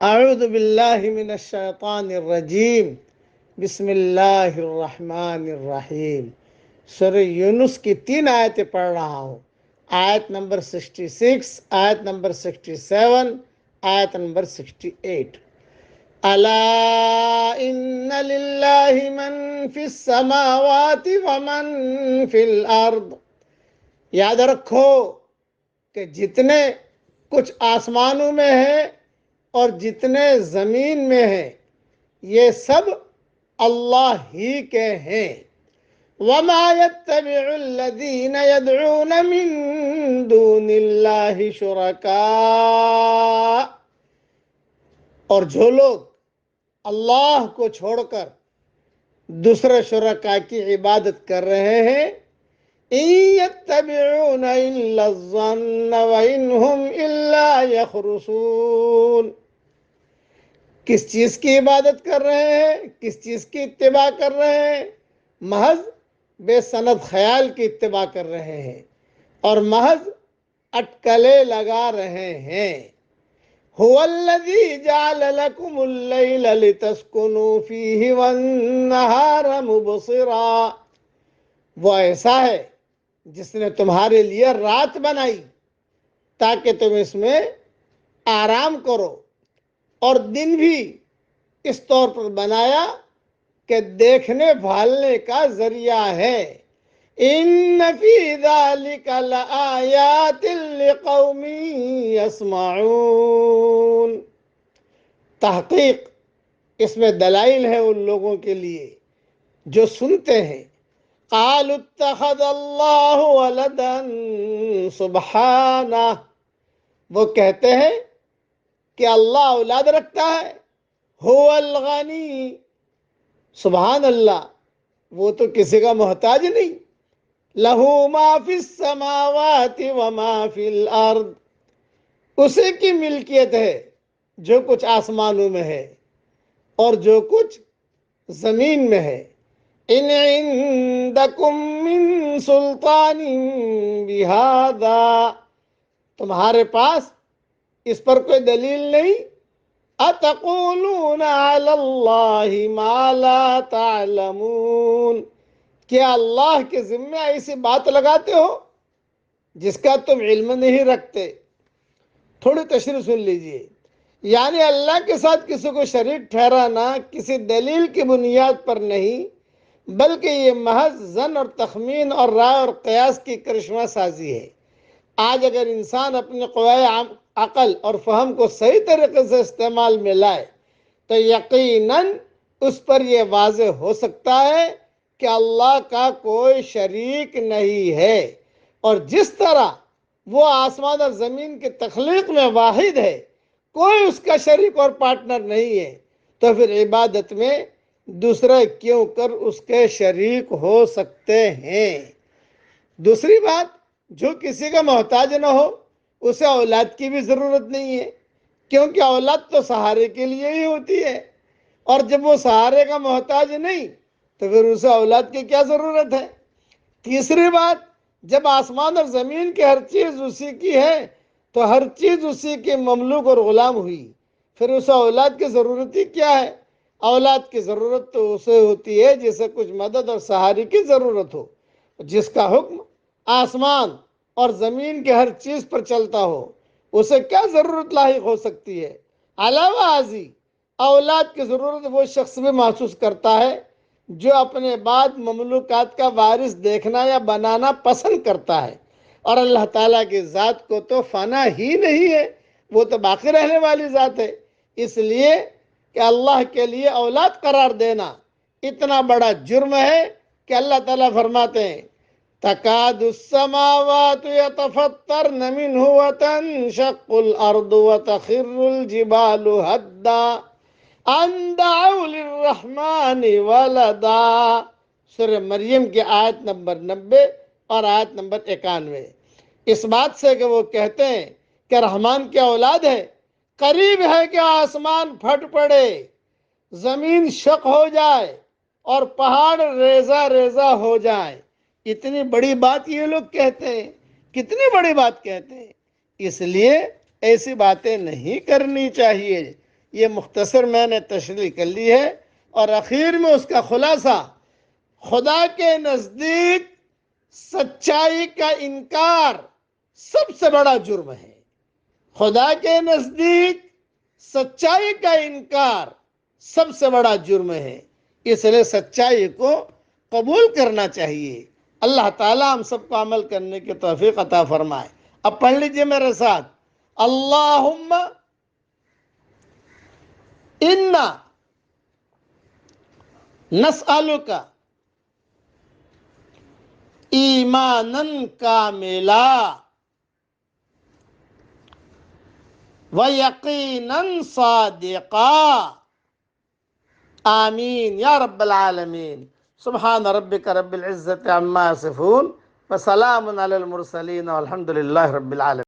اعوذ باللہ من الشیطان الرجیم بسم اللہ الرحمن الرحیم۔ سورہ یونس کی 3 آیتیں پڑھ رہا ہوں۔ آیت نمبر 66، آیت نمبر 67، آیت نمبر 68۔ الا ان للہ من فی السماوات ومن فی الارض۔ یاد رکھو کہ جتنے کچھ آسمانوں میں ہے اور جتنے زمین میں ہیں یہ سب اللہ ہی کے ہیں۔ وَمَا يَتَّبِعُ الَّذِينَ يَدْعُونَ مِن دُونِ اللَّهِ شُرَكَاءَ، اور جو لوگ اللہ کو چھوڑ کر دوسرے شرکاء کی عبادت کر رہے ہیں، إِن يَتَّبِعُونَ إِلَّا الظَّنَّ وَإِنْ هُمْ إِلَّا يَخْرُصُونَ۔ کس چیز کی عبادت کر رہے ہیں، کس چیز کی اتباع کر رہے ہیں؟ محض بے سند خیال کی اتباع کر رہے ہیں اور محض اٹکلے لگا رہے ہیں۔ هو الذی جعل لکم اللیل لتسکنوا فیہ والنہار مبصرا۔ وہ ایسا ہے جس نے تمہارے لیے رات بنائی تاکہ تم اس میں آرام کرو، اور دن بھی اس طور پر بنایا کہ دیکھنے بھالنے کا ذریعہ ہے۔ ان فی ذالک لآیات لقوم یسمعون۔ تحقیق اس میں دلائل ہے ان لوگوں کے لیے جو سنتے ہیں۔ قالوا اتخذ اللہ ولدا سبحانہ۔ وہ کہتے ہیں کہ اللہ اولاد رکھتا ہے۔ هو الغنی، سبحان اللہ، وہ تو کسی کا محتاج نہیں۔ لہو ما فی السماوات وما فی الارض، اسی کی ملکیت ہے جو کچھ آسمانوں میں ہے اور جو کچھ زمین میں ہے۔ ان عندکم من سلطان بہذا، تمہارے پاس اس پر کوئی دلیل نہیں۔ اتقولون علی اللہ ما لا تعلمون، کیا اللہ کے ذمہ ایسی بات لگاتے ہو جس کا تم علم نہیں رکھتے؟ تھوڑی تشریح سن لیجئے۔ یعنی اللہ کے ساتھ کسی کو شریک ٹھہرانا کسی دلیل کی بنیاد پر نہیں، بلکہ یہ محض ظن اور تخمین اور رائے اور قیاس کی کرشمہ سازی ہے۔ آج اگر انسان اپنے قوائے عقل اور فہم کو صحیح طریقے سے استعمال میں لائے تو یقیناً اس پر یہ واضح ہو سکتا ہے کہ اللہ کا کوئی شریک نہیں ہے، اور جس طرح وہ آسمان اور زمین کی تخلیق میں واحد ہے، کوئی اس کا شریک اور پارٹنر نہیں ہے، تو پھر عبادت میں دوسرے کیوں کر اس کے شریک ہو سکتے ہیں؟ دوسری بات، جو کسی کا محتاج نہ ہو اسے اولاد کی بھی ضرورت نہیں ہے، کیونکہ اولاد تو سہارے کے لیے ہی ہوتی ہے، اور جب وہ سہارے کا محتاج نہیں تو پھر اسے اولاد کی کیا ضرورت ہے؟ تیسری بات، جب آسمان اور زمین کی ہر چیز اسی کی ہے تو ہر چیز اسی کی مملوک اور غلام ہوئی، پھر اسے اولاد کی ضرورت ہی کیا ہے؟ اولاد کی ضرورت تو اسے ہوتی ہے جسے کچھ مدد اور سہارے کی ضرورت ہو، جس کا حکم آسمان اور زمین کی ہر چیز پر چلتا ہو، اسے کیا ضرورت لاحق ہو سکتی ہے؟ علاوہ ازیں اولاد کی ضرورت وہ شخص بھی محسوس کرتا ہے جو اپنے بعد مملوکات کا وارث دیکھنا یا بنانا پسند کرتا ہے، اور اللہ تعالیٰ کی ذات کو تو فنا ہی نہیں ہے، وہ تو باقی رہنے والی ذات ہے۔ اس لیے کہ اللہ کے لیے اولاد قرار دینا اتنا بڑا جرم ہے کہ اللہ تعالیٰ فرماتے ہیں تکاد السماوات یتفطرن منہ وتنشق الارض وتخر الجبال ہدا ان دعوا للرحمن ولدا۔ سورہ مریم کی آیت نمبر 90 اور آیت نمبر 91۔ اس بات سے کہ وہ کہتے ہیں کہ رحمان کی اولاد ہے، قریب ہے کہ آسمان پھٹ پڑے، زمین شق ہو جائے اور پہاڑ ریزہ ریزہ ہو جائے۔ اتنی بڑی بات یہ لوگ کہتے ہیں، کتنی بڑی بات کہتے ہیں۔ اس لیے ایسی باتیں نہیں کرنی چاہیے۔ یہ مختصر میں نے تشریح کر لی ہے، اور اخیر میں اس کا خلاصہ، خدا کے نزدیک سچائی کا انکار سب سے بڑا جرم ہے۔ خدا کے نزدیک سچائی کا انکار سب سے بڑا جرم ہے، اس لیے سچائی کو قبول کرنا چاہیے۔ اللہ تعالیٰ ہم سب کو عمل کرنے کی توفیق عطا فرمائے۔ اب پڑھ لیجئے میرے ساتھ، اللہم انا نسألک ایمانا کاملا ویقینا صادقا، آمین یا رب العالمین۔ سبحان ربک رب العزت عما یصفون وسلام علی المرسلین والحمد للہ رب العالمین۔